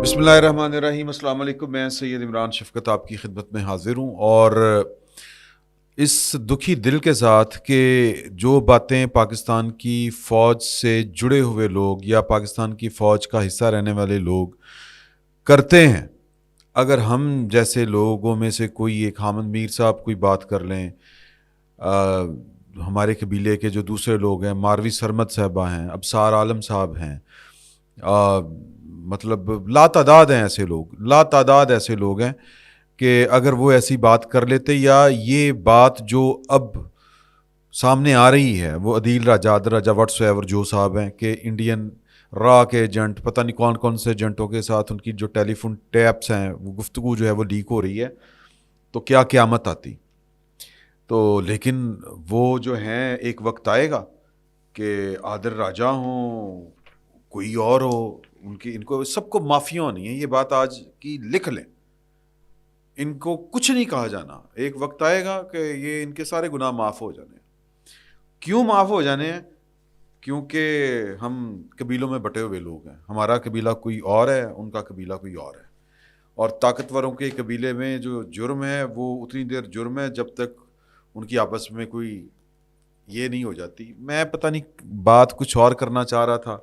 بسم اللہ الرحمن الرحیم۔ السلام علیکم، میں سید عمران شفقت آپ کی خدمت میں حاضر ہوں، اور اس دکھی دل کے ساتھ کہ جو باتیں پاکستان کی فوج سے جڑے ہوئے لوگ یا پاکستان کی فوج کا حصہ رہنے والے لوگ کرتے ہیں، اگر ہم جیسے لوگوں میں سے کوئی ایک حامد میر صاحب کوئی بات کر لیں، ہمارے قبیلے کے جو دوسرے لوگ ہیں، ماروی سرمد صاحبہ ہیں، ابصار عالم صاحب ہیں، مطلب لا تعداد ایسے لوگ ہیں کہ اگر وہ ایسی بات کر لیتے، یا یہ بات جو اب سامنے آ رہی ہے وہ عدیل راجہ، عادل راجہ واٹس ایور جو صاحب ہیں کہ انڈین را کے ایجنٹ، پتہ نہیں کون کون سے ایجنٹوں کے ساتھ ان کی جو ٹیلی فون ٹیپس ہیں، وہ گفتگو جو ہے وہ لیک ہو رہی ہے، تو کیا قیامت آتی۔ تو لیکن وہ جو ہیں، ایک وقت آئے گا کہ عادل راجہ ہوں، کوئی اور ہو، ان کو سب کو معافیاں ہونی ہیں۔ یہ بات آج کی لکھ لیں، ان کو کچھ نہیں کہا جانا۔ ایک وقت آئے گا کہ یہ ان کے سارے گناہ معاف ہو جانے ہیں۔ کیوں معاف ہو جانے ہیں؟ کیونکہ ہم قبیلوں میں بٹے ہوئے لوگ ہیں، ہمارا قبیلہ کوئی اور ہے، ان کا قبیلہ کوئی اور ہے، اور طاقتوروں کے قبیلے میں جو جرم ہے وہ اتنی دیر جرم ہے جب تک ان کی آپس میں کوئی یہ نہیں ہو جاتی۔ میں پتہ نہیں بات کچھ اور کرنا چاہ رہا تھا،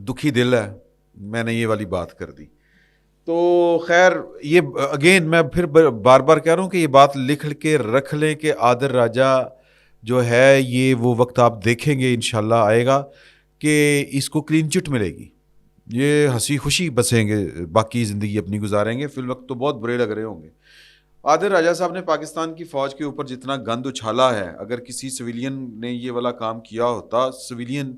دکھی دل ہے، میں نے یہ والی بات کر دی۔ تو خیر، یہ اگین میں پھر بار بار کہہ رہا ہوں کہ یہ بات لکھ کے رکھ لیں کہ عادل راجہ جو ہے، یہ وہ وقت آپ دیکھیں گے انشاءاللہ آئے گا کہ اس کو کلین چٹ ملے گی، یہ ہنسی خوشی بسیں گے، باقی زندگی اپنی گزاریں گے۔ فی الوقت تو بہت برے لگ رہے ہوں گے۔ عادل راجہ صاحب نے پاکستان کی فوج کے اوپر جتنا گند اچھالا ہے، اگر کسی سویلین نے یہ والا کام کیا ہوتا، سویلین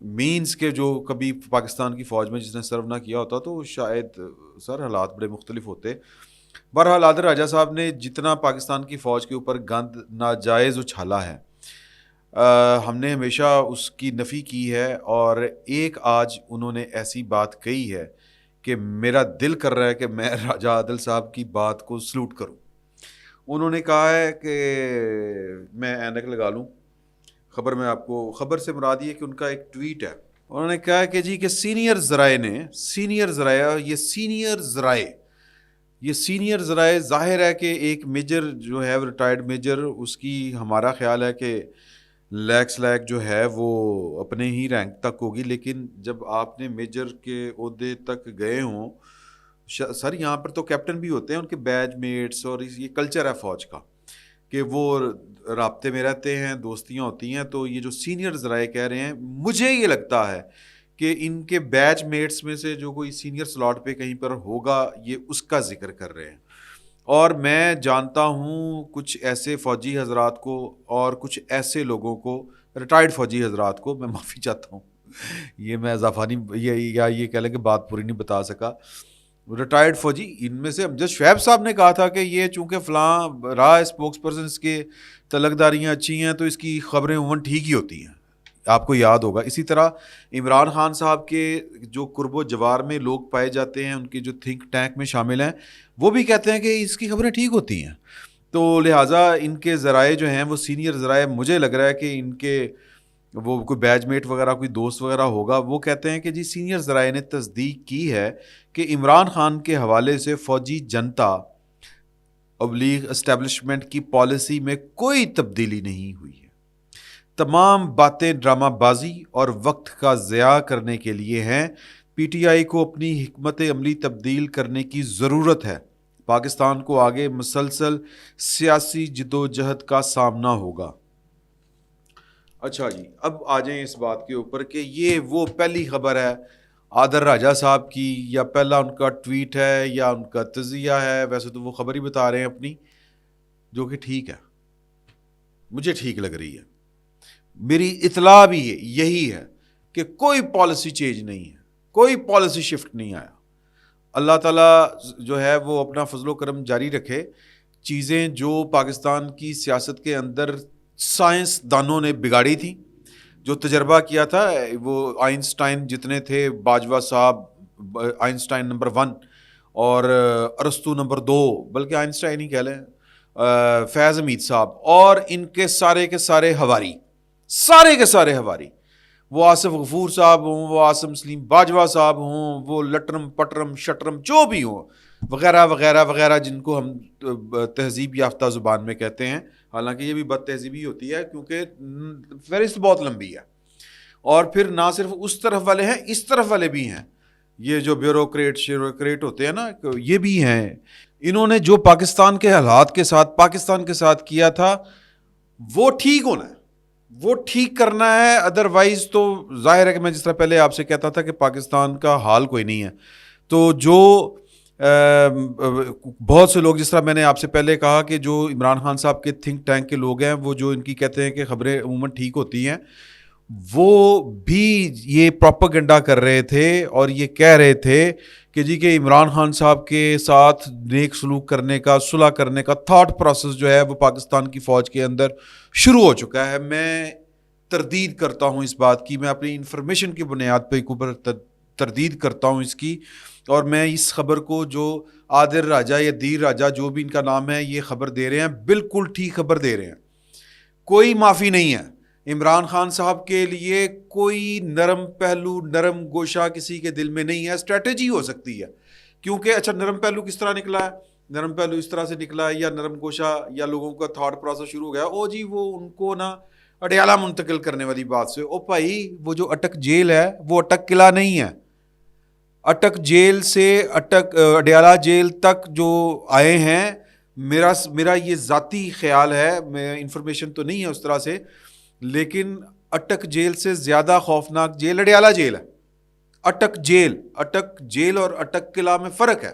مینز کے جو کبھی پاکستان کی فوج میں جس نے سرو نہ کیا ہوتا، تو شاید سر حالات بڑے مختلف ہوتے۔ بہرحال عادل راجہ صاحب نے جتنا پاکستان کی فوج کے اوپر گند ناجائز اچھالا ہے، ہم نے ہمیشہ اس کی نفی کی ہے، اور ایک آج انہوں نے ایسی بات کہی ہے کہ میرا دل کر رہا ہے کہ میں راجہ عادل صاحب کی بات کو سلوٹ کروں۔ انہوں نے کہا ہے کہ میں اینک لگا لوں، خبر میں آپ کو، خبر سے مراد یہ کہ ان کا ایک ٹویٹ ہے، انہوں نے کہا کہ جی کہ سینئر ذرائع ظاہر ہے کہ ایک میجر جو ہے ریٹائرڈ میجر، اس کی ہمارا خیال ہے کہ لیک جو ہے وہ اپنے ہی رینک تک ہوگی، لیکن جب آپ نے میجر کے عہدے تک گئے ہوں سر، یہاں پر تو کیپٹن بھی ہوتے ہیں، ان کے بیچ میٹس، اور یہ کلچر ہے فوج کا کہ وہ رابطے میں رہتے ہیں، دوستیاں ہوتی ہیں۔ تو یہ جو سینئر ذرائع کہہ رہے ہیں، مجھے یہ لگتا ہے کہ ان کے بیچ میٹس میں سے جو کوئی سینئر سلاٹ پہ کہیں پر ہوگا، یہ اس کا ذکر کر رہے ہیں۔ اور میں جانتا ہوں کچھ ایسے فوجی حضرات کو، اور کچھ ایسے لوگوں کو، ریٹائرڈ فوجی حضرات کو، میں معافی چاہتا ہوں، یہ میں اضافہ نہیں، یا یہ کہہ لیں کہ بات پوری نہیں بتا سکا، ریٹائرڈ فوجی، ان میں سے امجد شعیب صاحب نے کہا تھا کہ یہ چونکہ فلاں راہ اسپوکس پرسن اس کے تعلق داریاں اچھی ہیں تو اس کی خبریں عموماً ٹھیک ہی ہوتی ہیں، آپ کو یاد ہوگا۔ اسی طرح عمران خان صاحب کے جو قرب و جوار میں لوگ پائے جاتے ہیں، ان کے جو تھنک ٹینک میں شامل ہیں، وہ بھی کہتے ہیں کہ اس کی خبریں ٹھیک ہوتی ہیں۔ تو لہٰذا ان کے ذرائع جو ہیں وہ سینئر ذرائع، مجھے لگ رہا ہے کہ ان کے وہ کوئی بیچ میٹ وغیرہ، کوئی دوست وغیرہ ہوگا، وہ کہتے ہیں کہ جی سینئر ذرائع نے تصدیق کی ہے کہ عمران خان کے حوالے سے فوجی جنتا ابلیغ اسٹیبلشمنٹ کی پالیسی میں کوئی تبدیلی نہیں ہوئی ہے، تمام باتیں ڈرامہ بازی اور وقت کا ضیاع کرنے کے لیے ہیں۔ پی ٹی آئی کو اپنی حکمت عملی تبدیل کرنے کی ضرورت ہے، پاکستان کو آگے مسلسل سیاسی جدوجہد کا سامنا ہوگا۔ اچھا جی، اب آ جائیں اس بات کے اوپر کہ یہ وہ پہلی خبر ہے عادل راجہ صاحب کی، یا پہلا ان کا ٹویٹ ہے، یا ان کا تجزیہ ہے؟ ویسے تو وہ خبر ہی بتا رہے ہیں اپنی، جو کہ ٹھیک ہے، مجھے ٹھیک لگ رہی ہے۔ میری اطلاع بھی یہی ہے کہ کوئی پالیسی چینج نہیں ہے، کوئی پالیسی شفٹ نہیں آیا۔ اللہ تعالیٰ جو ہے وہ اپنا فضل و کرم جاری رکھے۔ چیزیں جو پاکستان کی سیاست کے اندر سائنس دانوں نے بگاڑی تھی، جو تجربہ کیا تھا، وہ آئنسٹائن جتنے تھے، باجوہ صاحب آئنسٹائن نمبر 1 اور ارسطو نمبر 2، بلکہ آئنسٹائن ہی کہہ لیں، فیض حمید صاحب، اور ان کے سارے کے سارے ہواری، وہ آصف غفور صاحب ہوں، وہ عاصم سلیم باجوہ صاحب ہوں، وہ لٹرم پٹرم شٹرم جو بھی ہوں وغیرہ وغیرہ وغیرہ، جن کو ہم تہذیب یافتہ زبان میں کہتے ہیں، حالانکہ یہ بھی بد تہذیبی ہوتی ہے کیونکہ فہرست بہت لمبی ہے. اور پھر نہ صرف اس طرف والے ہیں، اس طرف والے بھی ہیں، یہ جو بیوروکریٹ ہوتے ہیں نا، یہ بھی ہیں. انہوں نے جو پاکستان کے حالات کے ساتھ پاکستان کے ساتھ کیا تھا وہ ٹھیک ہونا ہے، وہ ٹھیک کرنا ہے. ادروائز تو ظاہر ہے کہ میں جس طرح پہلے آپ سے کہتا تھا کہ پاکستان کا حال کوئی نہیں ہے، تو جو بہت سے لوگ، جس طرح میں نے آپ سے پہلے کہا کہ جو عمران خان صاحب کے تھنک ٹینک کے لوگ ہیں، وہ جو ان کی کہتے ہیں کہ خبریں عموماً ٹھیک ہوتی ہیں، وہ بھی یہ پروپیگنڈا کر رہے تھے اور یہ کہہ رہے تھے کہ جی کہ عمران خان صاحب کے ساتھ نیک سلوک کرنے کا، صلح کرنے کا تھاٹ پروسیس جو ہے وہ پاکستان کی فوج کے اندر شروع ہو چکا ہے. میں تردید کرتا ہوں اس بات کی، میں اپنی انفارمیشن کی بنیاد پہ اوپر تردید کرتا ہوں اس کی، اور میں اس خبر کو جو عادل راجہ یا دیر راجہ جو بھی ان کا نام ہے یہ خبر دے رہے ہیں، بالکل ٹھیک خبر دے رہے ہیں. کوئی معافی نہیں ہے. عمران خان صاحب کے لیے کوئی نرم پہلو، نرم گوشہ کسی کے دل میں نہیں ہے. اسٹریٹجی ہو سکتی ہے، کیونکہ اچھا نرم پہلو کس طرح نکلا ہے؟ نرم پہلو اس طرح سے نکلا ہے، یا نرم گوشہ یا لوگوں کا تھاٹ پروسیس شروع ہو گیا، او جی وہ ان کو نا اڈیالہ منتقل کرنے والی بات سے. او بھائی وہ جو اٹک جیل ہے وہ اٹک قلعہ نہیں ہے. اٹک جیل سے اڈیالہ جیل تک جو آئے ہیں، میرا یہ ذاتی خیال ہے، میں انفارمیشن تو نہیں ہے اس طرح سے، لیکن اٹک جیل سے زیادہ خوفناک جیل اڈیالہ جیل ہے. اٹک جیل اور اٹک قلعہ میں فرق ہے.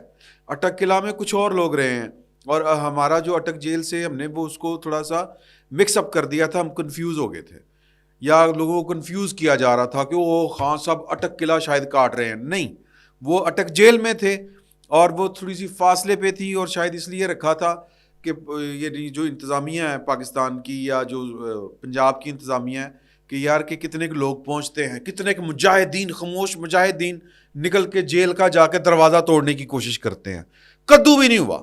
اٹک قلعہ میں کچھ اور لوگ رہے ہیں، اور ہمارا جو اٹک جیل سے ہم نے وہ اس کو تھوڑا سا مکس اپ کر دیا تھا، ہم کنفیوز ہو گئے تھے، یا لوگوں کو کنفیوز کیا جا رہا تھا کہ وہ خان صاحب اٹک قلعہ شاید کاٹ رہے ہیں. نہیں، وہ اٹک جیل میں تھے، اور وہ تھوڑی سی فاصلے پہ تھی، اور شاید اس لیے رکھا تھا کہ یہ جو انتظامیہ ہے پاکستان کی یا جو پنجاب کی انتظامیہ ہے کہ یار کہ کتنے کے لوگ پہنچتے ہیں، کتنے کے مجاہدین، خاموش مجاہدین نکل کے جیل کا جا کے دروازہ توڑنے کی کوشش کرتے ہیں. کدو بھی نہیں ہوا.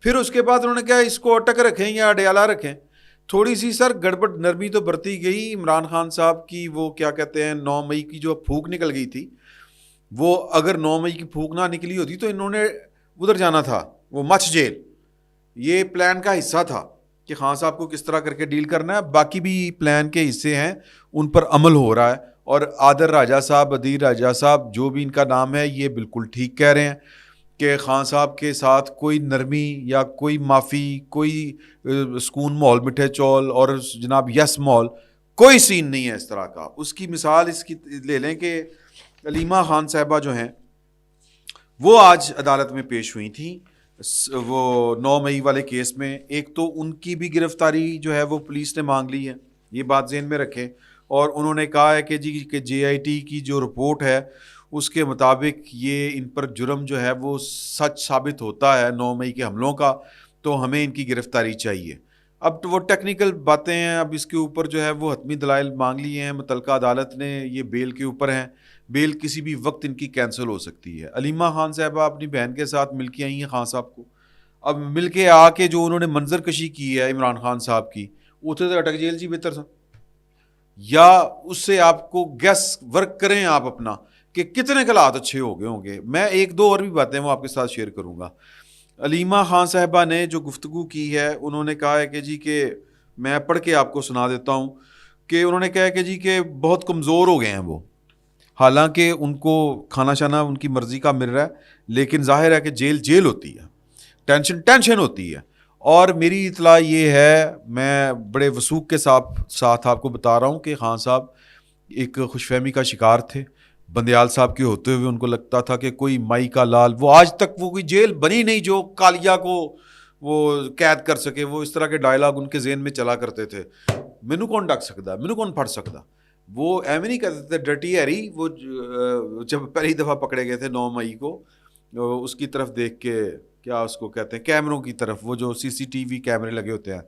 پھر اس کے بعد انہوں نے کہا اس کو اٹک رکھیں یا اڈیالہ رکھیں. تھوڑی سی سر گڑبڑ نرمی تو برتی گئی. عمران خان صاحب کی وہ کیا کہتے ہیں 9 مئی کی جو پھونک نکل گئی تھی، وہ اگر 9 مئی کی پھونک نہ نکلی ہوتی تو انہوں نے ادھر جانا تھا، وہ مچھ جیل. یہ پلان کا حصہ تھا کہ خان صاحب کو کس طرح کر کے ڈیل کرنا ہے. باقی بھی پلان کے حصے ہیں، ان پر عمل ہو رہا ہے. اور عادل راجہ صاحب، ادیر راجہ صاحب جو بھی ان کا نام ہے، یہ بالکل ٹھیک کہہ رہے ہیں کہ خان صاحب کے ساتھ کوئی نرمی یا کوئی معافی، کوئی سکون مال میٹھے چول اور جناب یس مال، کوئی سین نہیں ہے اس طرح کا. اس کی مثال اس کی لے لیں کہ علیمہ خان صاحبہ جو ہیں وہ آج عدالت میں پیش ہوئی تھیں وہ 9 مئی والے کیس میں. ایک تو ان کی بھی گرفتاری جو ہے وہ پولیس نے مانگ لی ہے، یہ بات ذہن میں رکھیں. اور انہوں نے کہا ہے کہ جی کہ JIT کی جو رپورٹ ہے اس کے مطابق یہ ان پر جرم جو ہے وہ سچ ثابت ہوتا ہے 9 مئی کے حملوں کا، تو ہمیں ان کی گرفتاری چاہیے. اب تو وہ ٹیکنیکل باتیں ہیں، اب اس کے اوپر جو ہے وہ حتمی دلائل مانگ لیے ہیں متعلقہ عدالت نے، یہ بیل کے اوپر ہیں. بیل کسی بھی وقت ان کی کینسل ہو سکتی ہے. علیمہ خان صاحبہ اپنی بہن کے ساتھ مل کے آئی ہیں خان صاحب کو. اب مل کے آ کے جو انہوں نے منظر کشی کی ہے عمران خان صاحب کی، اتنے تو اٹک جیل جی بہتر تھا. یا اس سے آپ کو گیس ورک کریں آپ اپنا کہ کتنے حالات اچھے ہو گئے ہوں گے. میں ایک دو اور بھی باتیں وہ آپ کے ساتھ شیئر کروں گا. علیمہ خان صاحبہ نے جو گفتگو کی ہے، انہوں نے کہا ہے کہ جی کہ میں پڑھ کے آپ کو سنا دیتا ہوں کہ انہوں نے کہا ہے کہ جی کہ بہت کمزور ہو گئے ہیں وہ، حالانکہ ان کو کھانا شانا ان کی مرضی کا مل رہا ہے، لیکن ظاہر ہے کہ جیل ہوتی ہے، ٹینشن ہوتی ہے. اور میری اطلاع یہ ہے، میں بڑے وثوق کے ساتھ آپ کو بتا رہا ہوں کہ خان صاحب ایک خوش فہمی کا شکار تھے. بندیال صاحب کے ہوتے ہوئے ان کو لگتا تھا کہ کوئی مائی کا لال، وہ آج تک وہ کوئی جیل بنی نہیں جو کالیا کو وہ قید کر سکے. وہ اس طرح کے ڈائلاگ ان کے ذہن میں چلا کرتے تھے، مینو کون ڈک سکتا، مینو کون پھڑ سکتا. وہ ایویں نہیں کہتے تھے ڈرٹی ہیری. وہ جب پہلی دفعہ پکڑے گئے تھے 9 مئی کو، اس کی طرف دیکھ کے، کیا اس کو کہتے ہیں، کیمروں کی طرف، وہ جو CCTV کیمرے لگے ہوتے ہیں،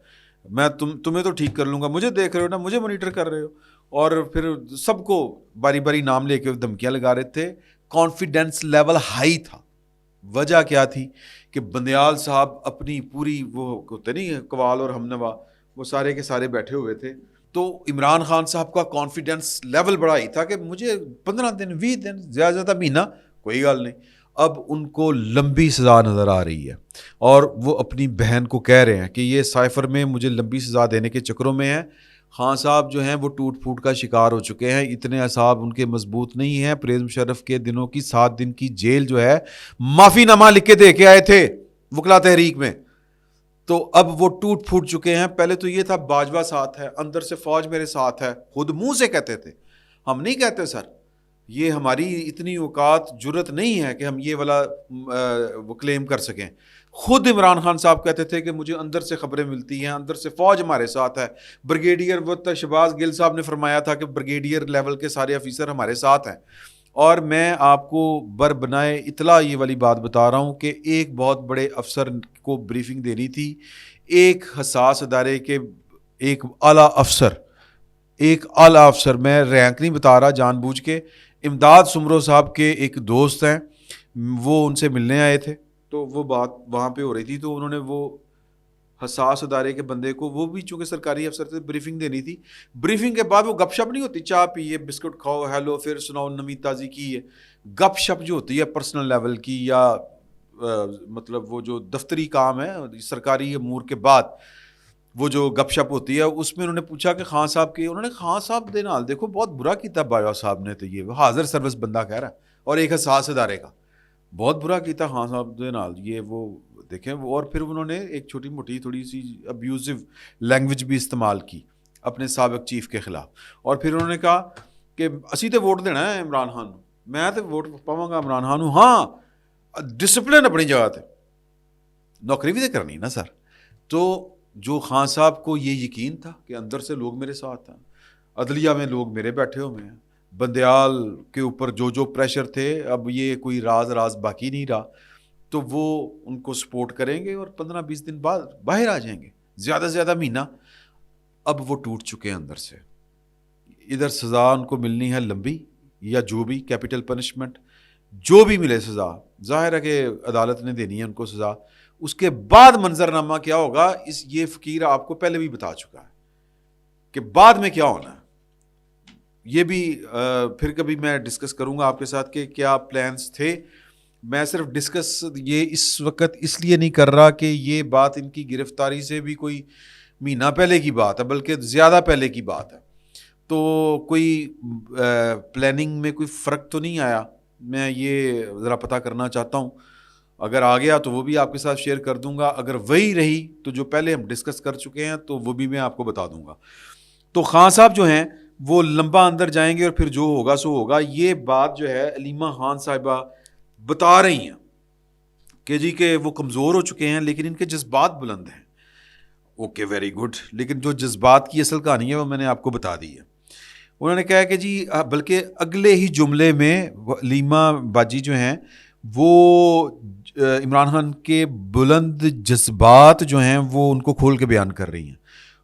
میں تمہیں تو ٹھیک کر لوں گا، مجھے دیکھ رہے ہو نا، مجھے مانیٹر کر رہے ہو. اور پھر سب کو باری باری نام لے کے دھمکیاں لگا رہے تھے. کانفیڈنس لیول ہائی تھا. وجہ کیا تھی کہ بندیال صاحب اپنی پوری وہ ہوتے نہیں قوال اور ہم نوا، وہ سارے کے سارے بیٹھے ہوئے تھے. تو عمران خان صاحب کا کانفیڈنس لیول بڑا ہی تھا کہ مجھے 15 دن 20 دن زیادہ زیادہ مہینہ کوئی گل نہیں. اب ان کو لمبی سزا نظر آ رہی ہے اور وہ اپنی بہن کو کہہ رہے ہیں کہ یہ سائفر میں مجھے لمبی سزا دینے کے چکروں میں ہے. خان صاحب جو ہیں وہ ٹوٹ پھوٹ کا شکار ہو چکے ہیں, اتنے اعصاب ان کے مضبوط نہیں ہیں. پرویز مشرف کے دنوں کی 7 دن کی جیل جو ہے معافی نامہ لکھ کے دے کے آئے تھے وکلا تحریک میں, تو اب وہ ٹوٹ پھوٹ چکے ہیں. پہلے تو یہ تھا باجوہ ساتھ ہے, اندر سے فوج میرے ساتھ ہے, خود منہ سے کہتے تھے. ہم نہیں کہتے سر, یہ ہماری اتنی اوقات جرت نہیں ہے کہ ہم یہ والا وہ کلیم کر سکیں. خود عمران خان صاحب کہتے تھے کہ مجھے اندر سے خبریں ملتی ہیں, اندر سے فوج ہمارے ساتھ ہے. بریگیڈیئر وہ شہباز گل صاحب نے فرمایا تھا کہ بریگیڈیئر لیول کے سارے آفیسر ہمارے ساتھ ہیں. اور میں آپ کو بربنائے اطلاع یہ والی بات بتا رہا ہوں کہ ایک بہت بڑے افسر کو بریفنگ دینی تھی, ایک حساس ادارے کے ایک اعلیٰ افسر, میں رینک نہیں بتا رہا جان بوجھ کے, امداد سمرو صاحب کے ایک دوست ہیں, وہ ان سے ملنے آئے تھے, تو وہ بات وہاں پہ ہو رہی تھی, تو انہوں نے وہ حساس ادارے کے بندے کو, وہ بھی چونکہ سرکاری افسر تھے, بریفنگ دینی تھی. بریفنگ کے بعد وہ گپ شپ نہیں ہوتی, چائے پیے, بسکٹ کھاؤ, ہیلو, پھر سناؤ نمی تازی کی ہے. گپ شپ جو ہوتی ہے پرسنل لیول کی, یا مطلب وہ جو دفتری کام ہے سرکاری امور کے بعد وہ جو گپ شپ ہوتی ہے, اس میں انہوں نے پوچھا کہ خان صاحب کے, انہوں نے خان صاحب دے نال دیکھو بہت برا کیتا باجوہ صاحب نے, تو یہ حاضر سروس بندہ کہہ رہا ہے, اور ایک حساس ادارے کا, بہت برا کیتا خان صاحب دے نال, یہ وہ دیکھیں. اور پھر انہوں نے ایک چھوٹی موٹی تھوڑی سی ابیوزو لینگویج بھی استعمال کی اپنے سابق چیف کے خلاف. اور پھر انہوں نے کہا کہ اسی تے ووٹ دینا ہے عمران خان, میں تے ووٹ پاواں گا عمران خان, ہاں ڈسپلن اپنی جگہ تے, نوکری بھی تے کرنی نا سر. تو جو خان صاحب کو یہ یقین تھا کہ اندر سے لوگ میرے ساتھ ہیں, عدلیہ میں لوگ میرے بیٹھے ہوئے ہیں, بندیال کے اوپر جو پریشر تھے, اب یہ کوئی راز باقی نہیں رہا, تو وہ ان کو سپورٹ کریں گے اور 15-20 دن بعد باہر آ جائیں گے, زیادہ سے زیادہ مہینہ. اب وہ ٹوٹ چکے ہیں اندر سے. ادھر سزا ان کو ملنی ہے لمبی, یا جو بھی کیپٹل پنشمنٹ جو بھی ملے سزا, ظاہر ہے کہ عدالت نے دینی ہے ان کو سزا. اس کے بعد منظرنامہ کیا ہوگا, یہ فقیر آپ کو پہلے بھی بتا چکا ہے کہ بعد میں کیا ہونا ہے. یہ بھی پھر کبھی میں ڈسکس کروں گا آپ کے ساتھ کہ کیا پلانس تھے. میں صرف ڈسکس یہ اس وقت اس لیے نہیں کر رہا کہ یہ بات ان کی گرفتاری سے بھی کوئی مہینہ پہلے کی بات ہے, بلکہ زیادہ پہلے کی بات ہے. تو کوئی پلاننگ میں کوئی فرق تو نہیں آیا, میں یہ ذرا پتہ کرنا چاہتا ہوں. اگر آ گیا تو وہ بھی آپ کے ساتھ شیئر کر دوں گا, اگر وہی رہی تو جو پہلے ہم ڈسکس کر چکے ہیں تو وہ بھی میں آپ کو بتا دوں گا. تو خان صاحب جو ہیں وہ لمبا اندر جائیں گے اور پھر جو ہوگا سو ہوگا. یہ بات جو ہے علیمہ خان صاحبہ بتا رہی ہیں کہ جی کہ وہ کمزور ہو چکے ہیں لیکن ان کے جذبات بلند ہیں. Okay, very good. لیکن جو جذبات کی اصل کہانی ہے وہ میں نے آپ کو بتا دی ہے. انہوں نے کہا کہ جی, بلکہ اگلے ہی جملے میں علیمہ باجی جو ہیں وہ عمران خان کے بلند جذبات جو ہیں وہ ان کو کھول کے بیان کر رہی ہیں.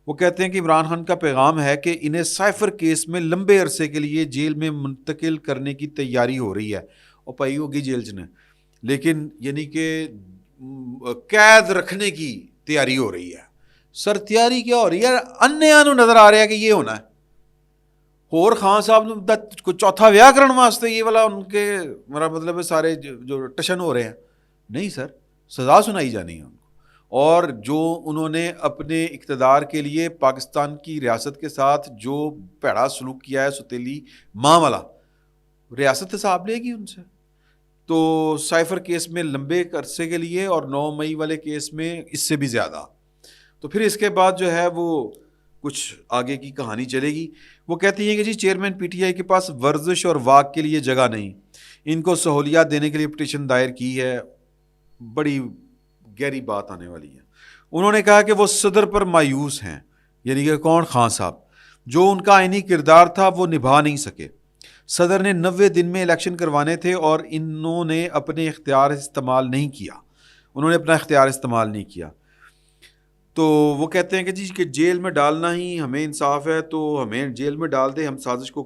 وہ کہتے ہیں کہ عمران خان کا پیغام ہے کہ انہیں سائفر کیس میں لمبے عرصے کے لیے جیل میں منتقل کرنے کی تیاری ہو رہی ہے. اور پائی ہوگی جیل چ نے, لیکن یعنی کہ قید رکھنے کی تیاری ہو رہی ہے. سر تیاری کیا ہو رہی ہے, انیاں نو نظر آ رہا ہے کہ یہ ہونا ہے. اور خان صاحب کو چوتھا ویاہ کرنے واسطے یہ والا ان کے میرا مطلب ہے سارے جو ٹشن ہو رہے ہیں, نہیں سر, سزا سنائی جانی ہے ان کو. اور جو انہوں نے اپنے اقتدار کے لیے پاکستان کی ریاست کے ساتھ جو پیڑا سلوک کیا ہے, ستیلی ماں والا, ریاست حساب لے گی ان سے. تو سائفر کیس میں لمبے عرصے کے لیے اور 9 مئی والے کیس میں اس سے بھی زیادہ. تو پھر اس کے بعد جو ہے وہ کچھ آگے کی کہانی چلے گی. وہ کہتی ہیں کہ جی چیئرمین پی ٹی آئی کے پاس ورزش اور واک کے لیے جگہ نہیں, ان کو سہولیات دینے کے لیے پٹیشن دائر کی ہے. بڑی گہری بات آنے والی ہے. انہوں نے کہا کہ وہ صدر پر مایوس ہیں, یعنی کہ کون, خان صاحب, جو ان کا آئینی کردار تھا وہ نبھا نہیں سکے. صدر نے 90 دن میں الیکشن کروانے تھے اور انہوں نے اپنے اختیار استعمال نہیں کیا. تو وہ کہتے ہیں کہ جی کہ جیل میں ڈالنا ہی ہمیں انصاف ہے, تو ہمیں جیل میں ڈال دے, ہم سازش کو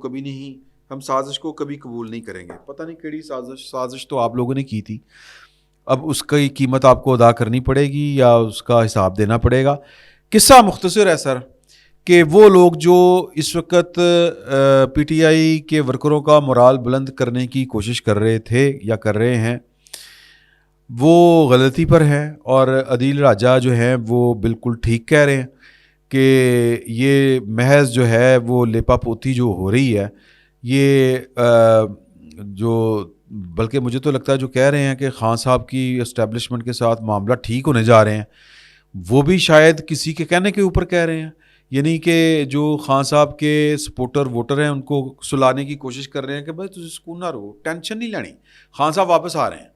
کبھی قبول نہیں کریں گے. پتہ نہیں کیڑی سازش تو آپ لوگوں نے کی تھی, اب اس کی قیمت آپ کو ادا کرنی پڑے گی یا اس کا حساب دینا پڑے گا. قصہ مختصر ہے سر کہ وہ لوگ جو اس وقت پی ٹی آئی کے ورکروں کا مورال بلند کرنے کی کوشش کر رہے تھے یا کر رہے ہیں وہ غلطی پر ہیں، اور عدیل راجہ جو ہیں وہ بالکل ٹھیک کہہ رہے ہیں کہ یہ محض جو ہے وہ لیپا پوتی جو ہو رہی ہے، یہ جو بلکہ مجھے تو لگتا ہے جو کہہ رہے ہیں کہ خان صاحب کی اسٹیبلشمنٹ کے ساتھ معاملہ ٹھیک ہونے جا رہے ہیں، وہ بھی شاید کسی کے کہنے کے اوپر کہہ رہے ہیں، یعنی کہ جو خان صاحب کے سپورٹر ووٹر ہیں ان کو سلانے کی کوشش کر رہے ہیں کہ بھائی تجھے سکون نہ رہو، ٹینشن نہیں لینی، خان صاحب واپس آ رہے ہیں.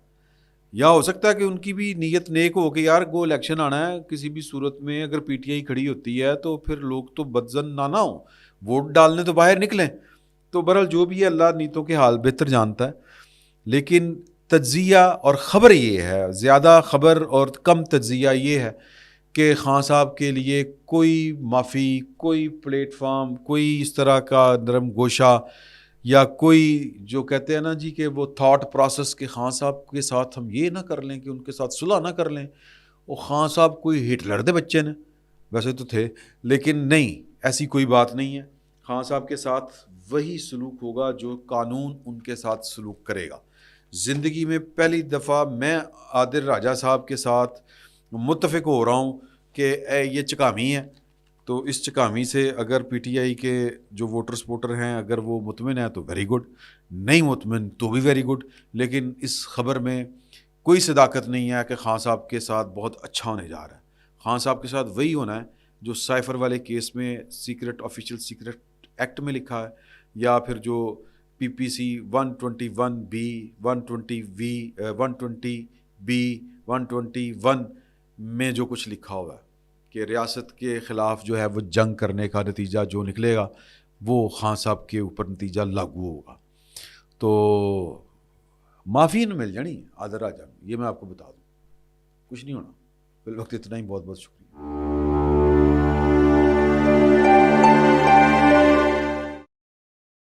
یا ہو سکتا ہے کہ ان کی بھی نیت نیک ہو کہ یار گو الیکشن آنا ہے، کسی بھی صورت میں اگر پی ٹی آئی کھڑی ہوتی ہے تو پھر لوگ تو بدزن نہ ہوں، ووٹ ڈالنے تو باہر نکلیں. تو بہرحال جو بھی ہے اللہ نیتوں کے حال بہتر جانتا ہے، لیکن تجزیہ اور خبر یہ ہے، زیادہ خبر اور کم تجزیہ یہ ہے کہ خان صاحب کے لیے کوئی معافی، کوئی پلیٹ فارم، کوئی اس طرح کا نرم گوشہ یا کوئی جو کہتے ہیں نا جی کہ وہ تھاٹ پروسیس کے خان صاحب کے ساتھ ہم یہ نہ کر لیں کہ ان کے ساتھ صلح نہ کر لیں. وہ خان صاحب کوئی ہٹلر دے بچے نے، ویسے تو تھے، لیکن نہیں، ایسی کوئی بات نہیں ہے. خان صاحب کے ساتھ وہی سلوک ہوگا جو قانون ان کے ساتھ سلوک کرے گا. زندگی میں پہلی دفعہ میں عادل راجہ صاحب کے ساتھ متفق ہو رہا ہوں کہ یہ چکامی ہے، تو اس چکامی سے اگر پی ٹی آئی کے جو ووٹر سپورٹر ہیں اگر وہ مطمئن ہیں تو ویری گڈ، نہیں مطمئن تو بھی ویری گڈ. لیکن اس خبر میں کوئی صداقت نہیں ہے کہ خان صاحب کے ساتھ بہت اچھا ہونے جا رہا ہے. خان صاحب کے ساتھ وہی ہونا ہے جو سائفر والے کیس میں سیکرٹ آفیشیل سیکرٹ ایکٹ میں لکھا ہے، یا پھر جو پی پی سی 121 بی 120 وی 120 بی 121 میں جو کچھ لکھا ہوا ہے کہ ریاست کے خلاف جو ہے وہ جنگ کرنے کا نتیجہ جو نکلے گا وہ خان صاحب کے اوپر نتیجہ لاگو ہوگا. تو معافی نہ مل جانی عادل راجہ، یہ میں آپ کو بتا دوں، کچھ نہیں ہونا. فی الوقت اتنا ہی، بہت بہت شکریہ.